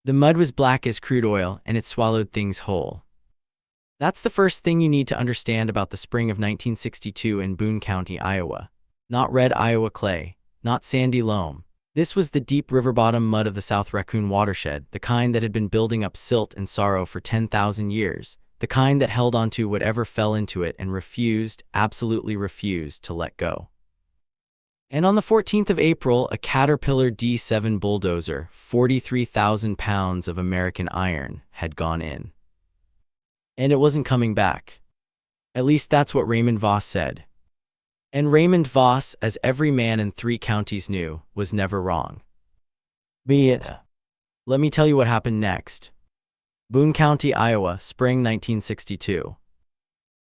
The mud was black as crude oil, and it swallowed things whole. That's the first thing you need to understand about the spring of 1962 in Boone County, Iowa. Not red Iowa clay, not sandy loam. This was the deep river bottom mud of the South Raccoon watershed, the kind that had been building up silt and sorrow for 10,000 years, the kind that held onto whatever fell into it and refused, absolutely refused, to let go. And on the 14th of April, a Caterpillar D7 bulldozer, 43,000 pounds of American iron, had gone in. And it wasn't coming back. At least that's what Raymond Voss said. And Raymond Voss, as every man in 3 counties knew, was never wrong. Be it. Let me tell you what happened next. Boone County, Iowa, spring 1962.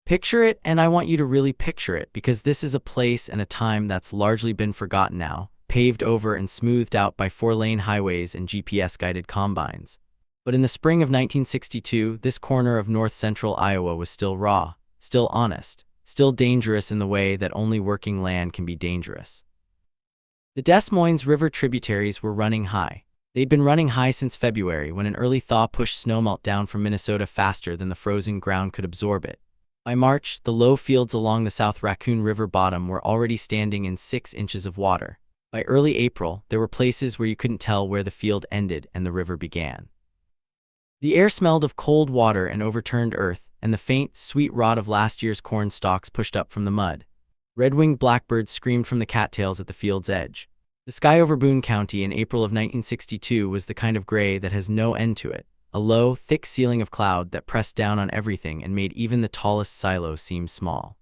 Picture it, and I want you to really picture it, because this is a place and a time that's largely been forgotten now, paved over and smoothed out by 4-lane highways and GPS-guided combines. But in the spring of 1962, this corner of north-central Iowa was still raw, still honest, still dangerous in the way that only working land can be dangerous. The Des Moines River tributaries were running high. They'd been running high since February, when an early thaw pushed snowmelt down from Minnesota faster than the frozen ground could absorb it. By March, the low fields along the South Raccoon River bottom were already standing in 6 inches of water. By early April, there were places where you couldn't tell where the field ended and the river began. The air smelled of cold water and overturned earth, and the faint, sweet rot of last year's corn stalks pushed up from the mud. Red-winged blackbirds screamed from the cattails at the field's edge. The sky over Boone County in April of 1962 was the kind of gray that has no end to it, a low, thick ceiling of cloud that pressed down on everything and made even the tallest silo seem small.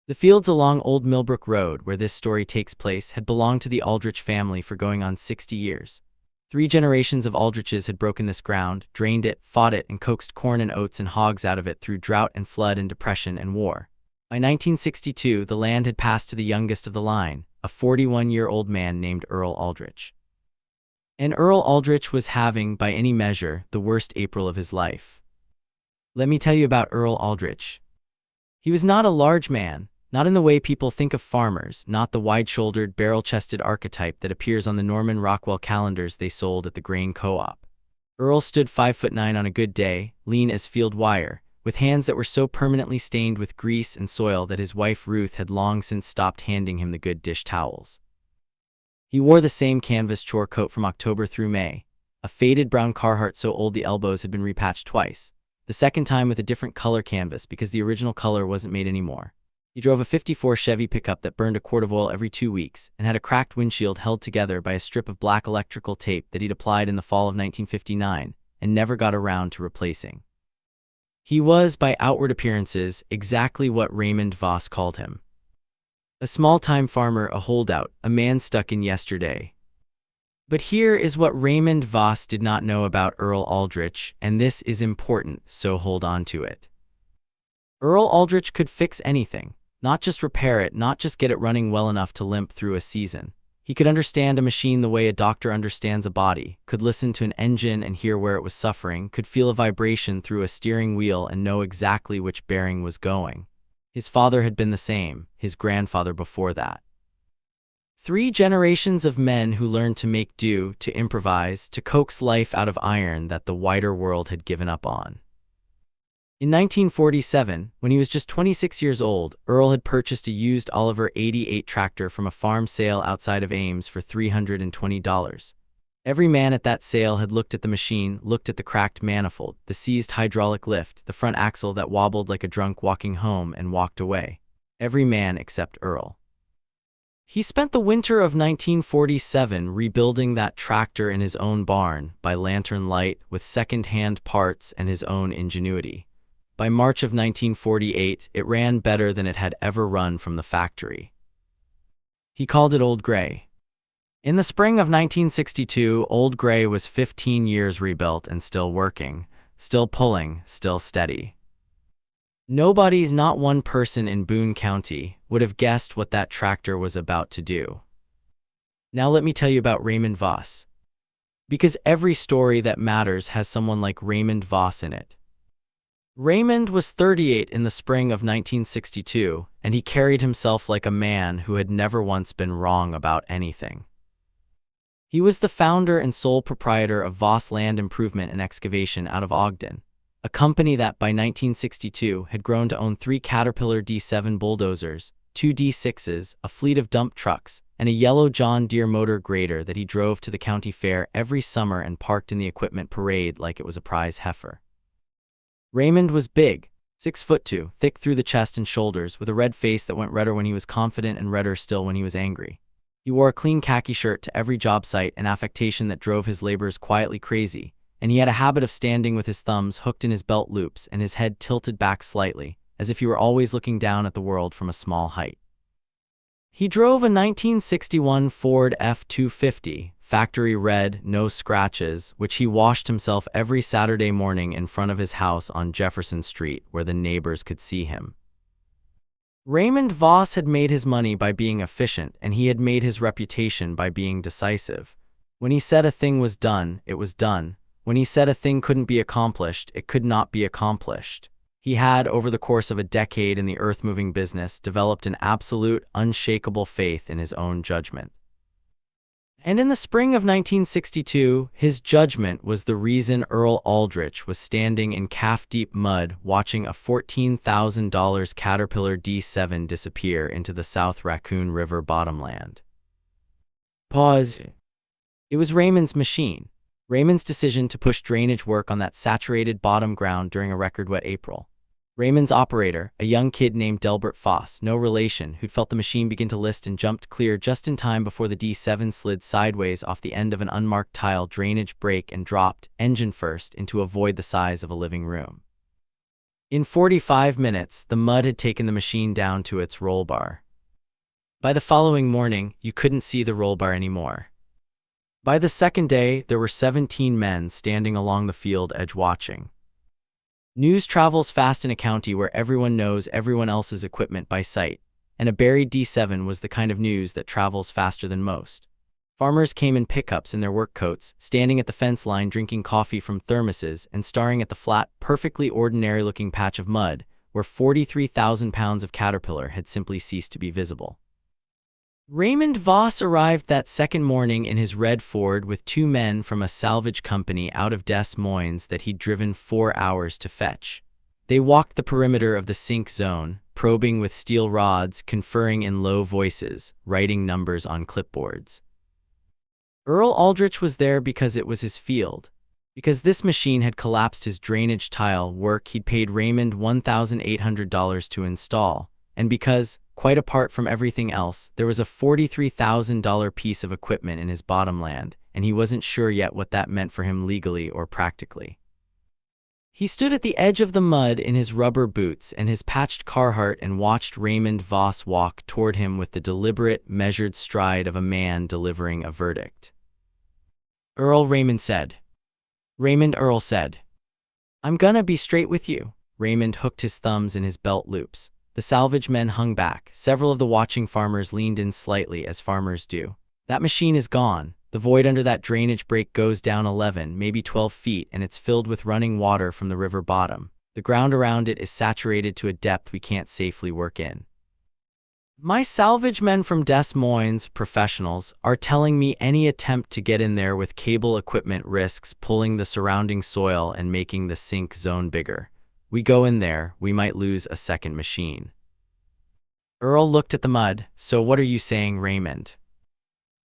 The fields along Old Millbrook Road, where this story takes place, had belonged to the Aldrich family for going on 60 years. 3 generations of Aldriches had broken this ground, drained it, fought it, and coaxed corn and oats and hogs out of it through drought and flood and depression and war. By 1962, the land had passed to the youngest of the line, a 41-year-old man named Earl Aldrich. And Earl Aldrich was having, by any measure, the worst April of his life. Let me tell you about Earl Aldrich. He was not a large man, not in the way people think of farmers, not the wide-shouldered, barrel-chested archetype that appears on the Norman Rockwell calendars they sold at the grain co-op. Earl stood 5'9" on a good day, lean as field wire, with hands that were so permanently stained with grease and soil that his wife Ruth had long since stopped handing him the good dish towels. He wore the same canvas chore coat from October through May, a faded brown Carhartt so old the elbows had been repatched twice, the second time with a different color canvas because the original color wasn't made anymore. He drove a '54 Chevy pickup that burned a quart of oil every 2 weeks and had a cracked windshield held together by a strip of black electrical tape that he'd applied in the fall of 1959 and never got around to replacing. He was, by outward appearances, exactly what Raymond Voss called him. A small-time farmer, a holdout, a man stuck in yesterday. But here is what Raymond Voss did not know about Earl Aldrich, and this is important, so hold on to it. Earl Aldrich could fix anything, not just repair it, not just get it running well enough to limp through a season. He could understand a machine the way a doctor understands a body, could listen to an engine and hear where it was suffering, could feel a vibration through a steering wheel and know exactly which bearing was going. His father had been the same, his grandfather before that. 3 generations of men who learned to make do, to improvise, to coax life out of iron that the wider world had given up on. In 1947, when he was just 26 years old, Earl had purchased a used Oliver 88 tractor from a farm sale outside of Ames for $320. Every man at that sale had looked at the machine, looked at the cracked manifold, the seized hydraulic lift, the front axle that wobbled like a drunk walking home, and walked away. Every man except Earl. He spent the winter of 1947 rebuilding that tractor in his own barn, by lantern light, with second-hand parts and his own ingenuity. By March of 1948, it ran better than it had ever run from the factory. He called it Old Gray. In the spring of 1962, Old Gray was 15 years rebuilt and still working, still pulling, still steady. Nobody's, not one person in Boone County, would have guessed what that tractor was about to do. Now let me tell you about Raymond Voss. Because every story that matters has someone like Raymond Voss in it. Raymond was 38 in the spring of 1962, and he carried himself like a man who had never once been wrong about anything. He was the founder and sole proprietor of Voss Land Improvement and Excavation out of Ogden, a company that by 1962 had grown to own 3 Caterpillar D7 bulldozers, 2 D6s, a fleet of dump trucks, and a yellow John Deere motor grader that he drove to the county fair every summer and parked in the equipment parade like it was a prize heifer. Raymond was big, 6'2", thick through the chest and shoulders, with a red face that went redder when he was confident and redder still when he was angry. He wore a clean khaki shirt to every job site, an affectation that drove his laborers quietly crazy, and he had a habit of standing with his thumbs hooked in his belt loops and his head tilted back slightly, as if he were always looking down at the world from a small height. He drove a 1961 Ford F-250, factory red, no scratches, which he washed himself every Saturday morning in front of his house on Jefferson Street where the neighbors could see him. Raymond Voss had made his money by being efficient, and he had made his reputation by being decisive. When he said a thing was done, it was done. When he said a thing couldn't be accomplished, it could not be accomplished. He had, over the course of a decade in the earth-moving business, developed an absolute, unshakable faith in his own judgment. And in the spring of 1962, his judgment was the reason Earl Aldrich was standing in calf-deep mud watching a $14,000 Caterpillar D7 disappear into the South Raccoon River bottomland. Pause. It was Raymond's machine. Raymond's decision to push drainage work on that saturated bottom ground during a record wet April. Raymond's operator, a young kid named Delbert Foss, no relation, who'd felt the machine begin to list and jumped clear just in time before the D7 slid sideways off the end of an unmarked tile drainage break and dropped, engine first, into a void the size of a living room. In 45 minutes, the mud had taken the machine down to its roll bar. By the following morning, you couldn't see the roll bar anymore. By the second day, there were 17 men standing along the field edge watching. News travels fast in a county where everyone knows everyone else's equipment by sight, and a buried D7 was the kind of news that travels faster than most. Farmers came in pickups in their work coats, standing at the fence line drinking coffee from thermoses and staring at the flat, perfectly ordinary-looking patch of mud where 43,000 pounds of Caterpillar had simply ceased to be visible. Raymond Voss arrived that second morning in his red Ford with 2 men from a salvage company out of Des Moines that he'd driven 4 hours to fetch. They walked the perimeter of the sink zone, probing with steel rods, conferring in low voices, writing numbers on clipboards. Earl Aldrich was there because it was his field. Because this machine had collapsed his drainage tile work he'd paid Raymond $1,800 to install, and because, quite apart from everything else, there was a $43,000 piece of equipment in his bottomland, and he wasn't sure yet what that meant for him legally or practically. He stood at the edge of the mud in his rubber boots and his patched Carhartt and watched Raymond Voss walk toward him with the deliberate, measured stride of a man delivering a verdict. "Earl," Raymond said. Earl said. "I'm gonna be straight with you." Raymond hooked his thumbs in his belt loops. The salvage men hung back. Several of the watching farmers leaned in slightly, as farmers do. "That machine is gone. The void under that drainage break goes down 11, maybe 12 feet, and it's filled with running water from the river bottom. The ground around it is saturated to a depth we can't safely work in. My salvage men from Des Moines, professionals, are telling me any attempt to get in there with cable equipment risks pulling the surrounding soil and making the sink zone bigger. We go in there, we might lose a second machine." Earl looked at the mud. "So what are you saying, Raymond?"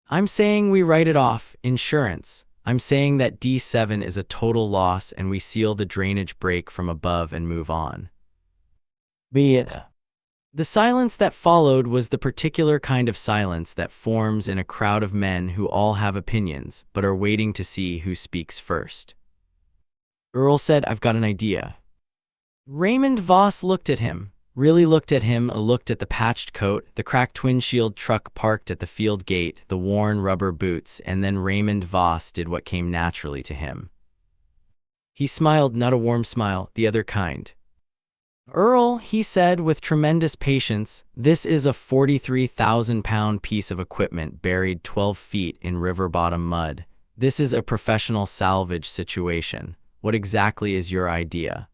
"I'm saying we write it off, insurance. I'm saying that D7 is a total loss and we seal the drainage break from above and move on." Be it. The silence that followed was the particular kind of silence that forms in a crowd of men who all have opinions but are waiting to see who speaks first. Earl said, "I've got an idea." Raymond Voss looked at him, looked at the patched coat, the cracked windshield truck parked at the field gate, the worn rubber boots, and then Raymond Voss did what came naturally to him. He smiled, not a warm smile, the other kind. "Earl," he said with tremendous patience, "this is a 43,000-pound piece of equipment buried 12 feet in river bottom mud. This is a professional salvage situation. What exactly is your idea?"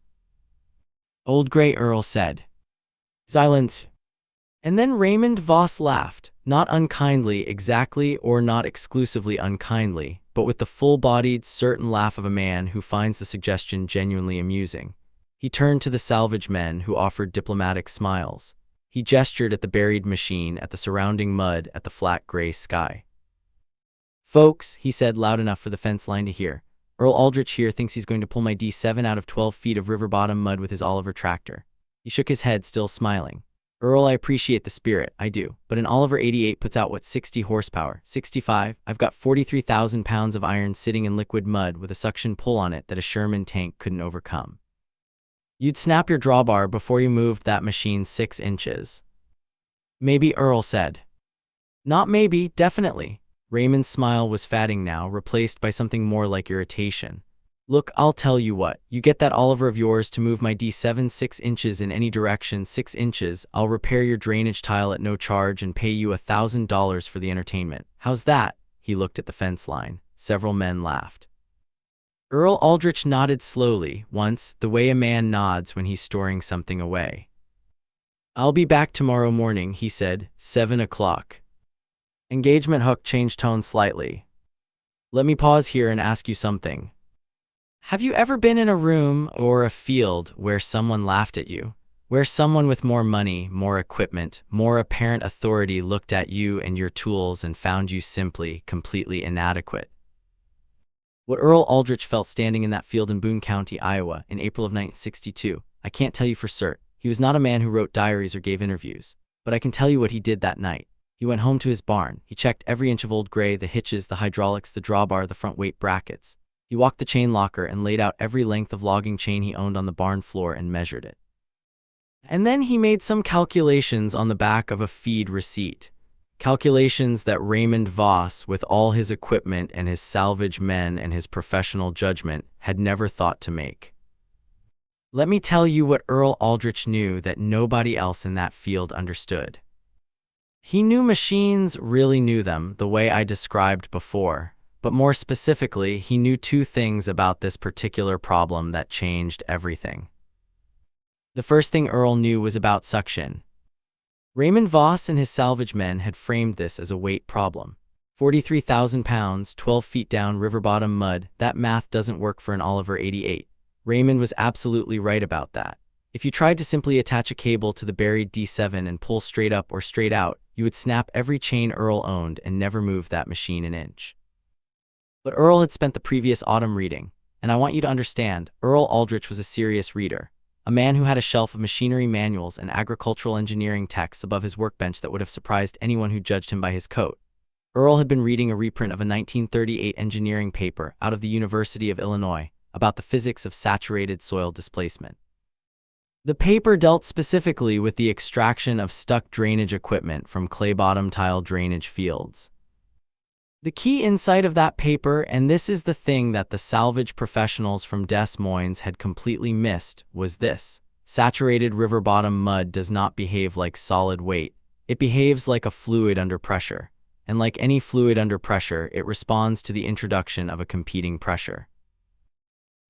"Old Gray," Earl said. Silence. And then Raymond Voss laughed, not unkindly exactly or not exclusively unkindly, but with the full-bodied, certain laugh of a man who finds the suggestion genuinely amusing. He turned to the salvage men who offered diplomatic smiles. He gestured at the buried machine, at the surrounding mud, at the flat gray sky. "Folks," he said loud enough for the fence line to hear, "Earl Aldrich here thinks he's going to pull my D7 out of 12 feet of river-bottom mud with his Oliver tractor." He shook his head, still smiling. "Earl, I appreciate the spirit, I do, but an Oliver 88 puts out, what, 60 horsepower? 65? I've got 43,000 pounds of iron sitting in liquid mud with a suction pull on it that a Sherman tank couldn't overcome. You'd snap your drawbar before you moved that machine 6 inches. "Maybe," Earl said. "Not maybe, definitely." Raymond's smile was fading now, replaced by something more like irritation. "Look, I'll tell you what, you get that Oliver of yours to move my D7 6 inches in any direction, 6 inches, I'll repair your drainage tile at no charge and pay you $1,000 for the entertainment. How's that?" He looked at the fence line. Several men laughed. Earl Aldrich nodded slowly, once, the way a man nods when he's storing something away. "I'll be back tomorrow morning," he said, 7 o'clock. Engagement Hook changed tone slightly. "Let me pause here and ask you something. Have you ever been in a room or a field where someone laughed at you? Where someone with more money, more equipment, more apparent authority looked at you and your tools and found you simply, completely inadequate?" What Earl Aldrich felt standing in that field in Boone County, Iowa, in April of 1962, I can't tell you for certain. He was not a man who wrote diaries or gave interviews. But I can tell you what he did that night. He went home to his barn. He checked every inch of old gray, the hitches, the hydraulics, the drawbar, the front weight brackets. He walked the chain locker and laid out every length of logging chain he owned on the barn floor and measured it. And then he made some calculations on the back of a feed receipt. Calculations that Raymond Voss, with all his equipment and his salvage men and his professional judgment, had never thought to make. Let me tell you what Earl Aldrich knew that nobody else in that field understood. He knew machines, really knew them, the way I described before. But more specifically, he knew 2 things about this particular problem that changed everything. The first thing Earl knew was about suction. Raymond Voss and his salvage men had framed this as a weight problem. 43,000 pounds, 12 feet down river-bottom mud, that math doesn't work for an Oliver 88. Raymond was absolutely right about that. If you tried to simply attach a cable to the buried D7 and pull straight up or straight out, you would snap every chain Earl owned and never move that machine an inch. But Earl had spent the previous autumn reading, and I want you to understand, Earl Aldrich was a serious reader. A man who had a shelf of machinery manuals and agricultural engineering texts above his workbench that would have surprised anyone who judged him by his coat. Earl had been reading a reprint of a 1938 engineering paper out of the University of Illinois about the physics of saturated soil displacement. The paper dealt specifically with the extraction of stuck drainage equipment from clay-bottom tile drainage fields. The key insight of that paper, and this is the thing that the salvage professionals from Des Moines had completely missed, was this: saturated river-bottom mud does not behave like solid weight. It behaves like a fluid under pressure. And like any fluid under pressure, it responds to the introduction of a competing pressure.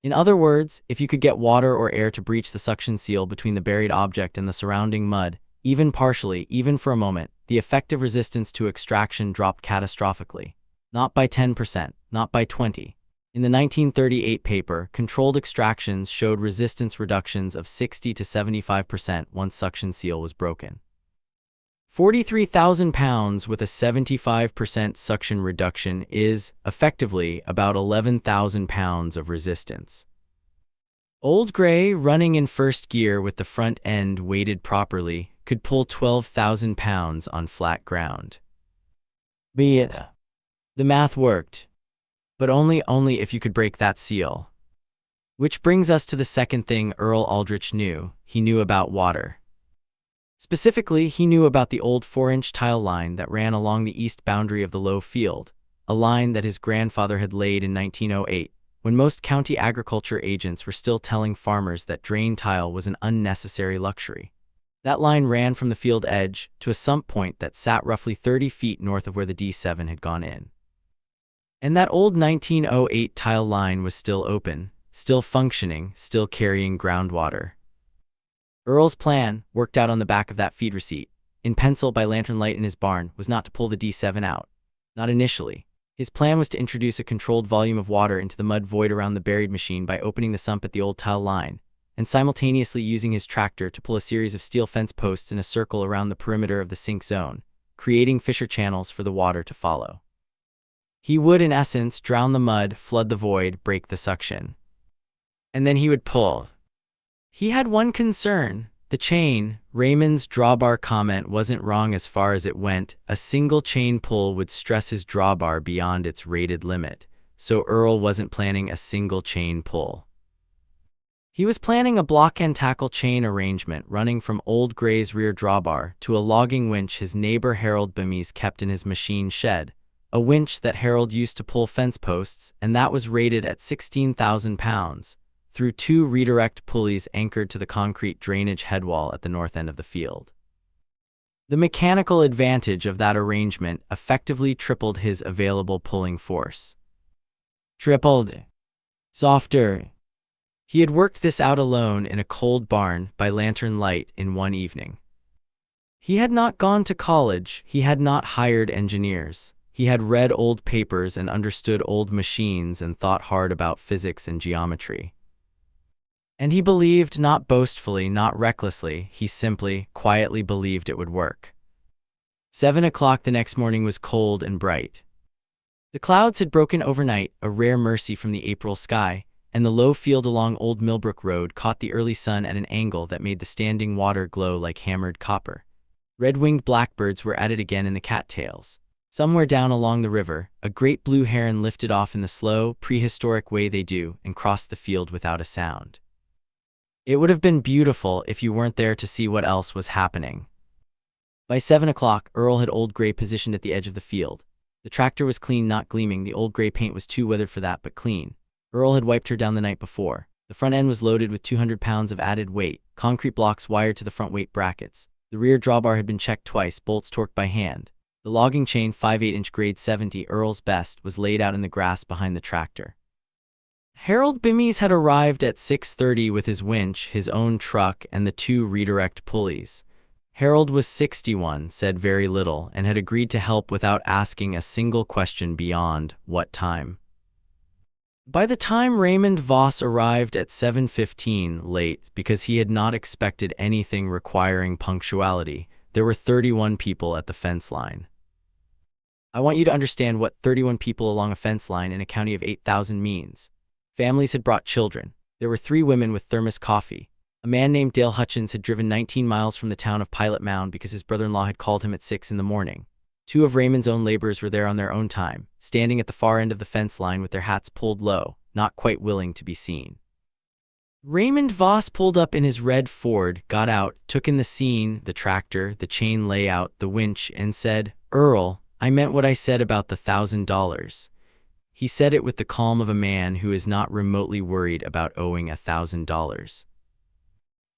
In other words, if you could get water or air to breach the suction seal between the buried object and the surrounding mud, even partially, even for a moment, the effective resistance to extraction dropped catastrophically. Not by 10%, not by 20%. In the 1938 paper, controlled extractions showed resistance reductions of 60 to 75% once suction seal was broken. 43,000 pounds with a 75% suction reduction is, effectively, about 11,000 pounds of resistance. Old gray, running in first gear with the front end weighted properly, could pull 12,000 pounds on flat ground. Be it. The math worked. But only if you could break that seal. Which brings us to the second thing Earl Aldrich knew. He knew about water. Specifically, he knew about the old 4-inch tile line that ran along the east boundary of the low field, a line that his grandfather had laid in 1908, when most county agriculture agents were still telling farmers that drain tile was an unnecessary luxury. That line ran from the field edge to a sump point that sat roughly 30 feet north of where the D7 had gone in. And that old 1908 tile line was still open, still functioning, still carrying groundwater. Earl's plan, worked out on the back of that feed receipt, in pencil by lantern light in his barn, was not to pull the D7 out. Not initially. His plan was to introduce a controlled volume of water into the mud void around the buried machine by opening the sump at the old tile line, and simultaneously using his tractor to pull a series of steel fence posts in a circle around the perimeter of the sink zone, creating fissure channels for the water to follow. He would, in essence, drown the mud, flood the void, break the suction. And then he would pull. He had one concern: the chain. Raymond's drawbar comment wasn't wrong as far as it went. A single chain pull would stress his drawbar beyond its rated limit, so Earl wasn't planning a single chain pull. He was planning a block and tackle chain arrangement running from Old Gray's rear drawbar to a logging winch his neighbor Harold Bemis kept in his machine shed, a winch that Harold used to pull fence posts, and that was rated at 16,000 pounds, through 2 redirect pulleys anchored to the concrete drainage headwall at the north end of the field. The mechanical advantage of that arrangement effectively tripled his available pulling force. Tripled. Softer. He had worked this out alone in a cold barn by lantern light in one evening. He had not gone to college, he had not hired engineers. He had read old papers and understood old machines and thought hard about physics and geometry. And he believed, not boastfully, not recklessly, he simply, quietly believed it would work. 7 o'clock the next morning was cold and bright. The clouds had broken overnight, a rare mercy from the April sky, and the low field along Old Millbrook Road caught the early sun at an angle that made the standing water glow like hammered copper. Red-winged blackbirds were at it again in the cattails. Somewhere down along the river, a great blue heron lifted off in the slow, prehistoric way they do and crossed the field without a sound. It would have been beautiful if you weren't there to see what else was happening. By 7 o'clock, Earl had Old Gray positioned at the edge of the field. The tractor was clean, not gleaming. The Old Gray paint was too weathered for that, but clean. Earl had wiped her down the night before. The front end was loaded with 200 pounds of added weight, concrete blocks wired to the front weight brackets. The rear drawbar had been checked twice, bolts torqued by hand. The logging chain, 5/8-inch grade 70, Earl's best, was laid out in the grass behind the tractor. Harold Bemis had arrived at 6:30 with his winch, his own truck, and the 2 redirect pulleys. Harold was 61, said very little, and had agreed to help without asking a single question beyond, what time? By the time Raymond Voss arrived at 7:15, late because he had not expected anything requiring punctuality, there were 31 people at the fence line. I want you to understand what 31 people along a fence line in a county of 8,000 means. Families had brought children. There were 3 women with thermos coffee. A man named Dale Hutchins had driven 19 miles from the town of Pilot Mound because his brother-in-law had called him at 6 in the morning. 2 of Raymond's own laborers were there on their own time, standing at the far end of the fence line with their hats pulled low, not quite willing to be seen. Raymond Voss pulled up in his red Ford, got out, took in the scene, the tractor, the chain layout, the winch, and said, "Earl, I meant what I said about the $1,000. He said it with the calm of a man who is not remotely worried about owing $1,000.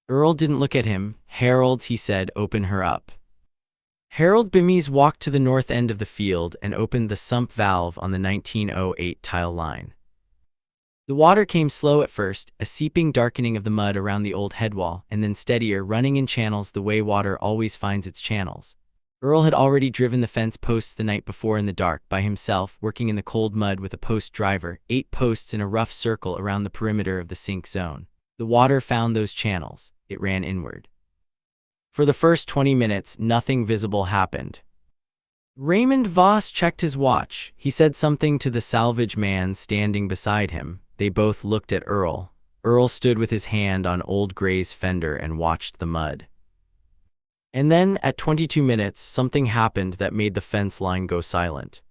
Earl didn't look at him. "Harold," he said, "open her up." Harold Bemis walked to the north end of the field and opened the sump valve on the 1908 tile line. The water came slow at first, a seeping darkening of the mud around the old headwall, and then steadier, running in channels the way water always finds its channels. Earl had already driven the fence posts the night before in the dark, by himself, working in the cold mud with a post driver, 8 posts in a rough circle around the perimeter of the sink zone. The water found those channels. It ran inward. For the first 20 minutes, nothing visible happened. Raymond Voss checked his watch. He said something to the salvage man standing beside him. They both looked at Earl. Earl stood with his hand on Old Gray's fender and watched the mud. And then, at 22 minutes, something happened that made the fence line go silent.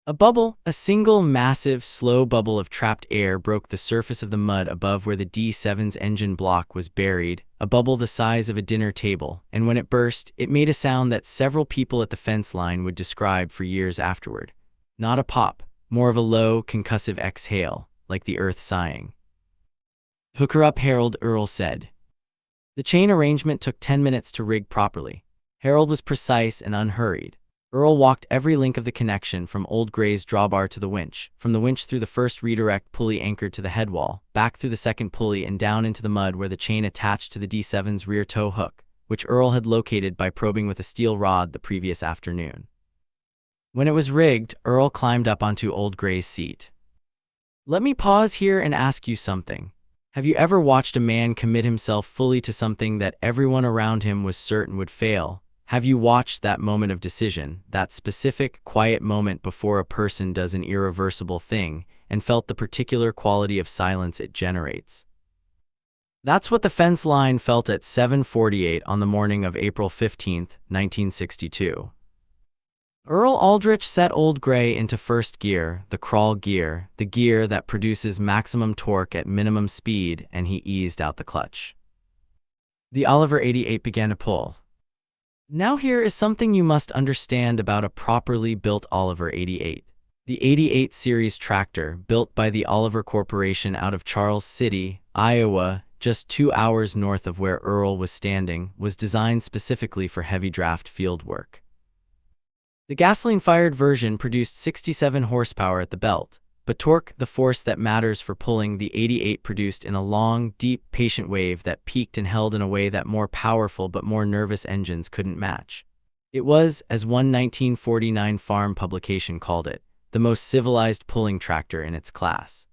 A bubble, a single massive, slow bubble of trapped air broke the surface of the mud above where the D7's engine block was buried, a bubble the size of a dinner table, and when it burst, it made a sound that several people at the fence line would describe for years afterward. Not a pop, more of a low, concussive exhale, like the earth sighing. "Hook her up, Harold," Earl said. The chain arrangement took 10 minutes to rig properly. Harold was precise and unhurried. Earl walked every link of the connection from Old Gray's drawbar to the winch, from the winch through the first redirect pulley anchored to the headwall, back through the second pulley and down into the mud where the chain attached to the D7's rear tow hook. which Earl had located by probing with a steel rod the previous afternoon. When it was rigged, Earl climbed up onto Old Gray's seat. "Let me pause here and ask you something. Have you ever watched a man commit himself fully to something that everyone around him was certain would fail? Have you watched that moment of decision, that specific, quiet moment before a person does an irreversible thing, and felt the particular quality of silence it generates?" That's what the fence line felt at 7:48 on the morning of April 15th, 1962. Earl Aldrich set Old Gray into first gear, the crawl gear, the gear that produces maximum torque at minimum speed, and he eased out the clutch. The Oliver 88 began to pull. Now here is something you must understand about a properly built Oliver 88. The 88 series tractor, built by the Oliver Corporation out of Charles City, Iowa, just 2 hours north of where Earl was standing, was designed specifically for heavy draft field work. The gasoline-fired version produced 67 horsepower at the belt, but torque, the force that matters for pulling, the 88 produced in a long, deep, patient wave that peaked and held in a way that more powerful but more nervous engines couldn't match. It was, as one 1949 farm publication called it, the most civilized pulling tractor in its class.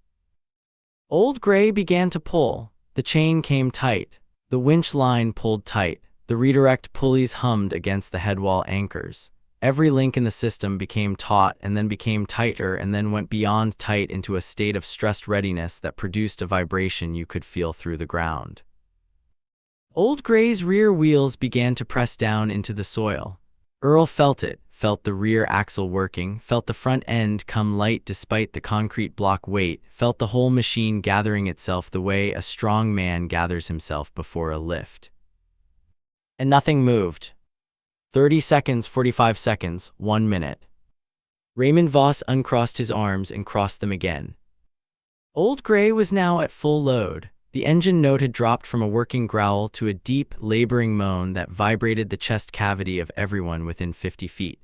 Old Gray began to pull. The chain came tight. The winch line pulled tight. The redirect pulleys hummed against the headwall anchors. Every link in the system became taut and then became tighter and then went beyond tight into a state of stressed readiness that produced a vibration you could feel through the ground. Old Gray's rear wheels began to press down into the soil. Earl felt it, felt the rear axle working, felt the front end come light despite the concrete block weight, felt the whole machine gathering itself the way a strong man gathers himself before a lift. And nothing moved. 30 seconds, 45 seconds, 1 minute. Raymond Voss uncrossed his arms and crossed them again. Old Gray was now at full load. The engine note had dropped from a working growl to a deep, laboring moan that vibrated the chest cavity of everyone within 50 feet.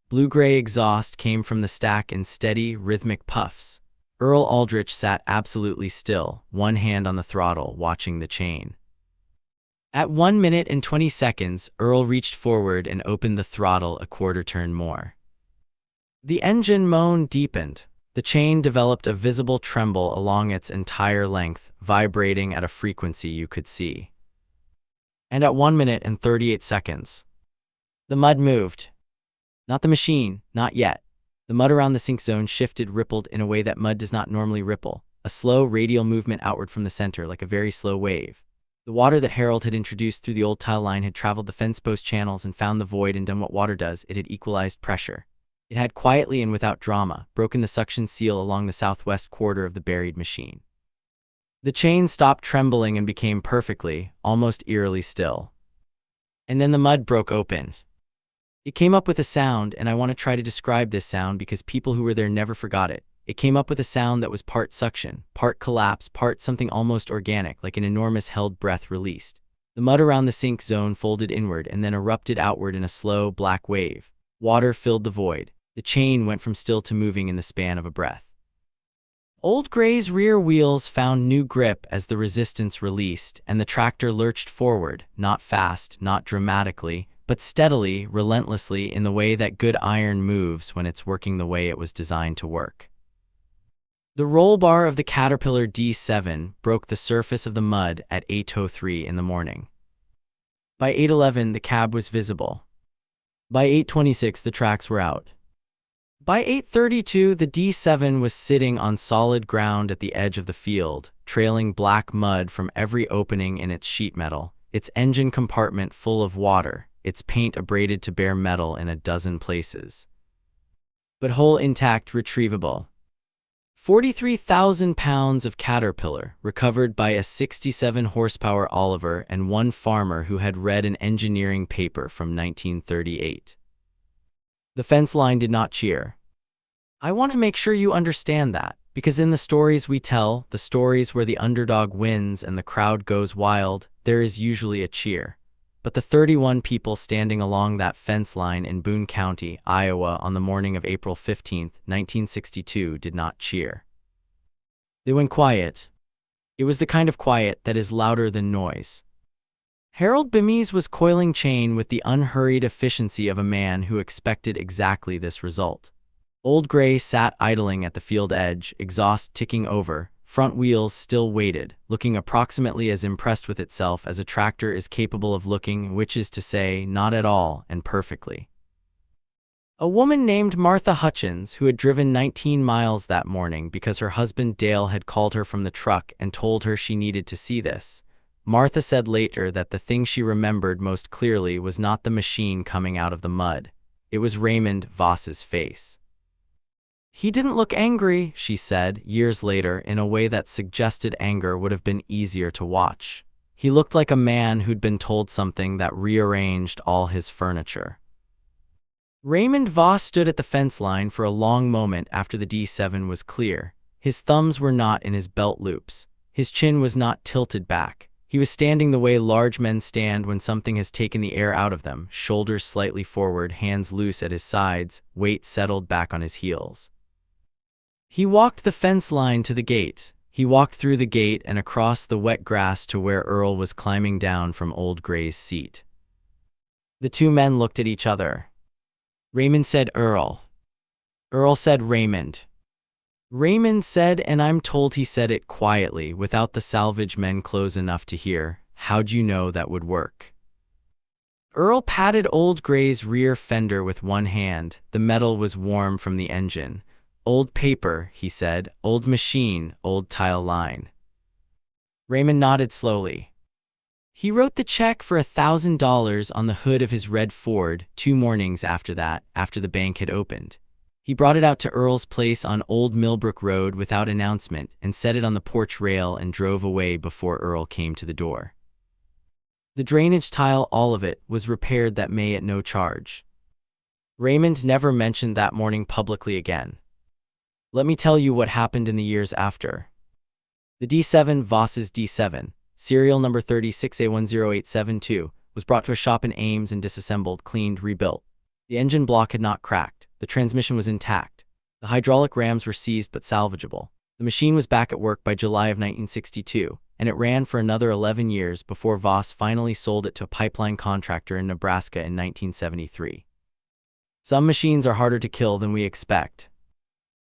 Blue-gray exhaust came from the stack in steady, rhythmic puffs. Earl Aldrich sat absolutely still, one hand on the throttle, watching the chain. At 1 minute and 20 seconds, Earl reached forward and opened the throttle a quarter turn more. The engine moan deepened. The chain developed a visible tremble along its entire length, vibrating at a frequency you could see. And at 1 minute and 38 seconds, the mud moved. Not the machine, not yet. The mud around the sink zone shifted, rippled in a way that mud does not normally ripple, a slow radial movement outward from the center like a very slow wave. The water that Harold had introduced through the old tile line had traveled the fence post channels and found the void and done what water does. It had equalized pressure. It had quietly and without drama broken the suction seal along the southwest quarter of the buried machine. The chain stopped trembling and became perfectly, almost eerily still. And then the mud broke open. It came up with a sound, and I want to try to describe this sound because people who were there never forgot it. It came up with a sound that was part suction, part collapse, part something almost organic, like an enormous held breath released. The mud around the sink zone folded inward and then erupted outward in a slow, black wave. Water filled the void. The chain went from still to moving in the span of a breath. Old Gray's rear wheels found new grip as the resistance released, and the tractor lurched forward, not fast, not dramatically, but steadily, relentlessly, in the way that good iron moves when it's working the way it was designed to work. The roll bar of the Caterpillar D7 broke the surface of the mud at 8:03 in the morning. By 8:11, the cab was visible. By 8:26, the tracks were out. By 8:32, the D7 was sitting on solid ground at the edge of the field, trailing black mud from every opening in its sheet metal, its engine compartment full of water, its paint abraded to bare metal in a dozen places. But whole, intact, retrievable. 43,000 pounds of Caterpillar, recovered by a 67 horsepower Oliver and one farmer who had read an engineering paper from 1938. The fence line did not cheer. I want to make sure you understand that, because in the stories we tell, the stories where the underdog wins and the crowd goes wild, there is usually a cheer. But the 31 people standing along that fence line in Boone County, Iowa on the morning of April 15, 1962 did not cheer. They went quiet. It was the kind of quiet that is louder than noise. Harold Bemis was coiling chain with the unhurried efficiency of a man who expected exactly this result. Old Gray sat idling at the field edge, exhaust ticking over, front wheels still weighted, looking approximately as impressed with itself as a tractor is capable of looking, which is to say, not at all and perfectly. A woman named Martha Hutchins, who had driven 19 miles that morning because her husband Dale had called her from the truck and told her she needed to see this. Martha said later that the thing she remembered most clearly was not the machine coming out of the mud. It was Raymond Voss's face. He didn't look angry, she said, years later, in a way that suggested anger would have been easier to watch. He looked like a man who'd been told something that rearranged all his furniture. Raymond Voss stood at the fence line for a long moment after the D7 was clear. His thumbs were not in his belt loops. His chin was not tilted back. He was standing the way large men stand when something has taken the air out of them, shoulders slightly forward, hands loose at his sides, weight settled back on his heels. He walked the fence line to the gate. He walked through the gate and across the wet grass to where Earl was climbing down from Old Gray's seat. The two men looked at each other. Raymond said Earl. Earl said Raymond. Raymond said, and I'm told he said it quietly, without the salvage men close enough to hear, "How'd you know that would work?" Earl patted Old Gray's rear fender with one hand. The metal was warm from the engine. "Old paper," he said. "Old machine, old tile line." Raymond nodded slowly. He wrote the check for $1,000 on the hood of his red Ford 2 mornings after that, after the bank had opened. He brought it out to Earl's place on Old Millbrook Road without announcement and set it on the porch rail and drove away before Earl came to the door. The drainage tile, all of it, was repaired that May at no charge. Raymond never mentioned that morning publicly again. Let me tell you what happened in the years after. The D7, Voss's D7, serial number 36A10872, was brought to a shop in Ames and disassembled, cleaned, rebuilt. The engine block had not cracked. The transmission was intact. The hydraulic rams were seized but salvageable. The machine was back at work by July of 1962, and it ran for another 11 years before Voss finally sold it to a pipeline contractor in Nebraska in 1973. Some machines are harder to kill than we expect.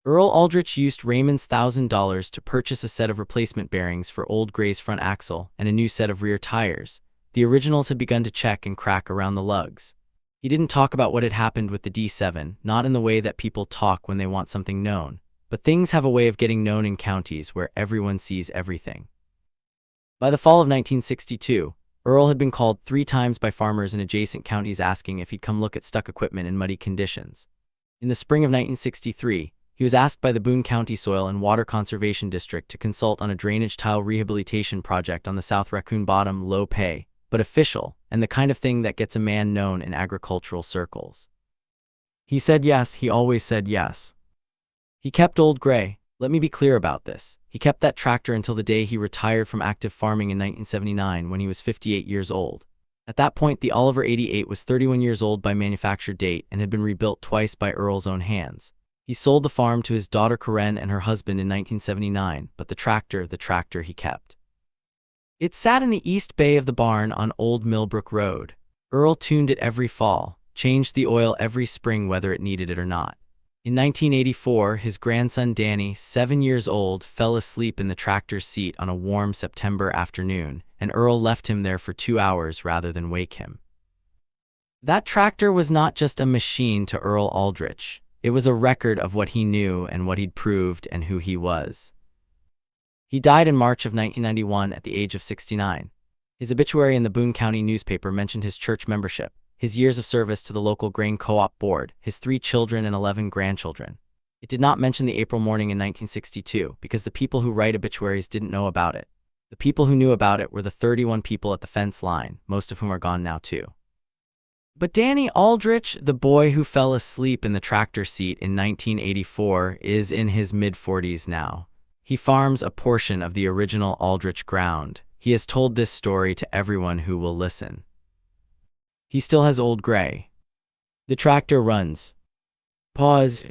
Earl Aldrich used Raymond's $1,000 to purchase a set of replacement bearings for Old Gray's front axle and a new set of rear tires. The originals had begun to check and crack around the lugs. He didn't talk about what had happened with the D7, not in the way that people talk when they want something known, but things have a way of getting known in counties where everyone sees everything. By the fall of 1962, Earl had been called 3 times by farmers in adjacent counties asking if he'd come look at stuck equipment in muddy conditions. In the spring of 1963, he was asked by the Boone County Soil and Water Conservation District to consult on a drainage tile rehabilitation project on the South Raccoon bottom, low pay, but official, and the kind of thing that gets a man known in agricultural circles. He said yes, he always said yes. He kept Old Gray. Let me be clear about this. He kept that tractor until the day he retired from active farming in 1979 when he was 58 years old. At that point, the Oliver 88 was 31 years old by manufacture date and had been rebuilt twice by Earl's own hands. He sold the farm to his daughter Karen and her husband in 1979, but the tractor he kept. It sat in the east bay of the barn on Old Millbrook Road. Earl tuned it every fall, changed the oil every spring whether it needed it or not. In 1984, his grandson Danny, 7 years old, fell asleep in the tractor's seat on a warm September afternoon, and Earl left him there for 2 hours rather than wake him. That tractor was not just a machine to Earl Aldrich. It was a record of what he knew and what he'd proved and who he was. He died in March of 1991 at the age of 69. His obituary in the Boone County newspaper mentioned his church membership, his years of service to the local grain co-op board, his 3 children and 11 grandchildren. It did not mention the April morning in 1962 because the people who write obituaries didn't know about it. The people who knew about it were the 31 people at the fence line, most of whom are gone now too. But Danny Aldrich, the boy who fell asleep in the tractor seat in 1984, is in his mid-40s now. He farms a portion of the original Aldrich ground. He has told this story to everyone who will listen. He still has Old Gray. The tractor runs. Pause.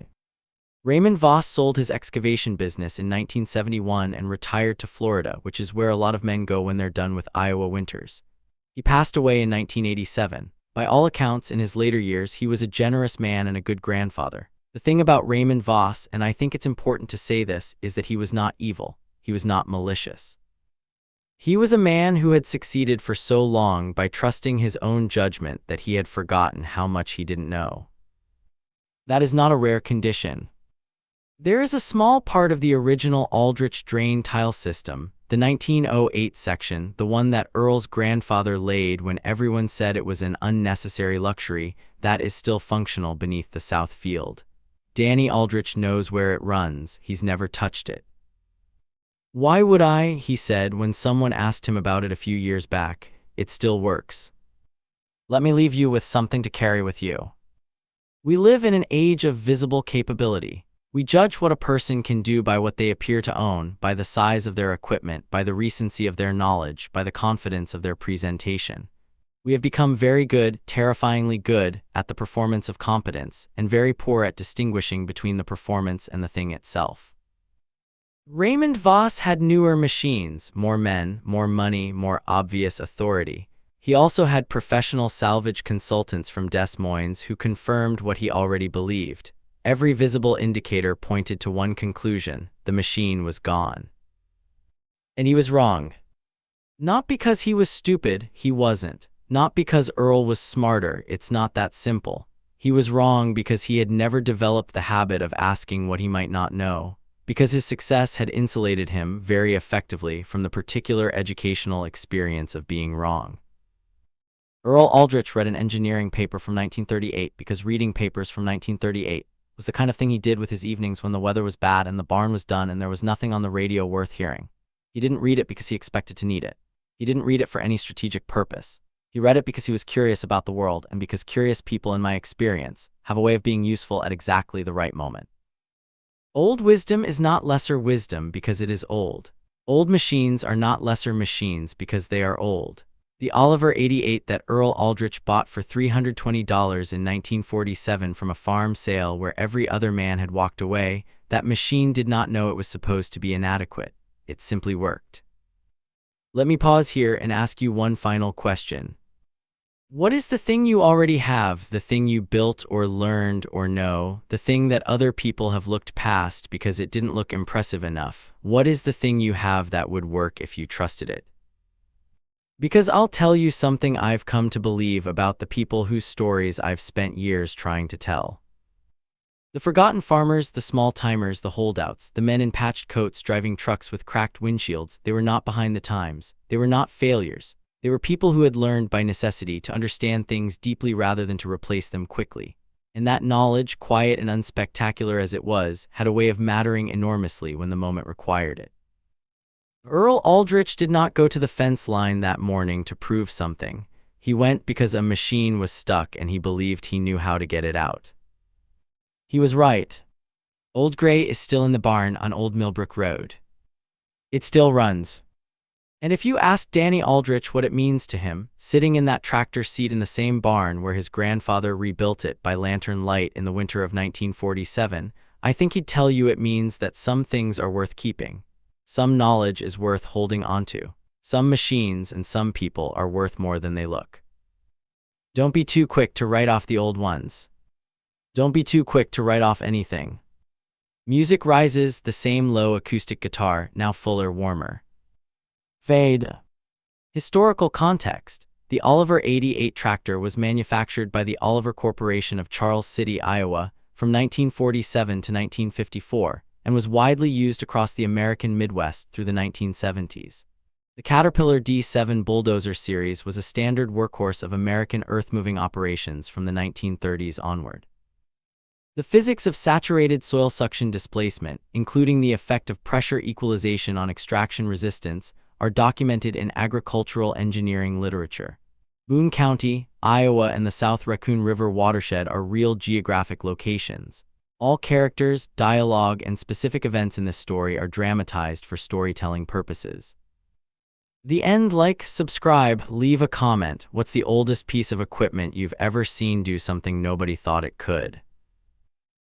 Raymond Voss sold his excavation business in 1971 and retired to Florida, which is where a lot of men go when they're done with Iowa winters. He passed away in 1987. By all accounts, in his later years, he was a generous man and a good grandfather. The thing about Raymond Voss, and I think it's important to say this, is that he was not evil. He was not malicious. He was a man who had succeeded for so long by trusting his own judgment that he had forgotten how much he didn't know. That is not a rare condition. There is a small part of the original Aldrich drain tile system, the 1908 section, the one that Earl's grandfather laid when everyone said it was an unnecessary luxury, that is still functional beneath the south field. Danny Aldrich knows where it runs. He's never touched it. "Why would I?" he said when someone asked him about it a few years back. "It still works." Let me leave you with something to carry with you. We live in an age of visible capability. We judge what a person can do by what they appear to own, by the size of their equipment, by the recency of their knowledge, by the confidence of their presentation. We have become very good, terrifyingly good, at the performance of competence, and very poor at distinguishing between the performance and the thing itself. Raymond Voss had newer machines, more men, more money, more obvious authority. He also had professional salvage consultants from Des Moines who confirmed what he already believed. Every visible indicator pointed to one conclusion: the machine was gone. And he was wrong. Not because he was stupid, he wasn't. Not because Earl was smarter, it's not that simple. He was wrong because he had never developed the habit of asking what he might not know, because his success had insulated him very effectively from the particular educational experience of being wrong. Earl Aldrich read an engineering paper from 1938 because reading papers from 1938 was the kind of thing he did with his evenings when the weather was bad and the barn was done and there was nothing on the radio worth hearing. He didn't read it because he expected to need it. He didn't read it for any strategic purpose. He read it because he was curious about the world, and because curious people, in my experience, have a way of being useful at exactly the right moment. Old wisdom is not lesser wisdom because it is old. Old machines are not lesser machines because they are old. The Oliver 88 that Earl Aldrich bought for $320 in 1947 from a farm sale where every other man had walked away, that machine did not know it was supposed to be inadequate. It simply worked. Let me pause here and ask you one final question. What is the thing you already have, the thing you built or learned or know, the thing that other people have looked past because it didn't look impressive enough? What is the thing you have that would work if you trusted it? Because I'll tell you something I've come to believe about the people whose stories I've spent years trying to tell. The forgotten farmers, the small-timers, the holdouts, the men in patched coats driving trucks with cracked windshields, they were not behind the times. They were not failures. They were people who had learned by necessity to understand things deeply rather than to replace them quickly. And that knowledge, quiet and unspectacular as it was, had a way of mattering enormously when the moment required it. Earl Aldrich did not go to the fence line that morning to prove something. He went because a machine was stuck and he believed he knew how to get it out. He was right. Old Gray is still in the barn on Old Millbrook Road. It still runs. And if you ask Danny Aldrich what it means to him, sitting in that tractor seat in the same barn where his grandfather rebuilt it by lantern light in the winter of 1947, I think he'd tell you it means that some things are worth keeping. Some knowledge is worth holding onto. Some machines and some people are worth more than they look. Don't be too quick to write off the old ones. Don't be too quick to write off anything. Music rises, the same low acoustic guitar, now fuller, warmer. Fade. Historical context. The Oliver 88 tractor was manufactured by the Oliver Corporation of Charles City, Iowa, from 1947 to 1954, and was widely used across the American Midwest through the 1970s. The Caterpillar D7 bulldozer series was a standard workhorse of American earth-moving operations from the 1930s onward. The physics of saturated soil suction displacement, including the effect of pressure equalization on extraction resistance, are documented in agricultural engineering literature. Boone County, Iowa, and the South Raccoon River watershed are real geographic locations. All characters, dialogue, and specific events in this story are dramatized for storytelling purposes. The end. Like, subscribe, leave a comment. What's the oldest piece of equipment you've ever seen do something nobody thought it could?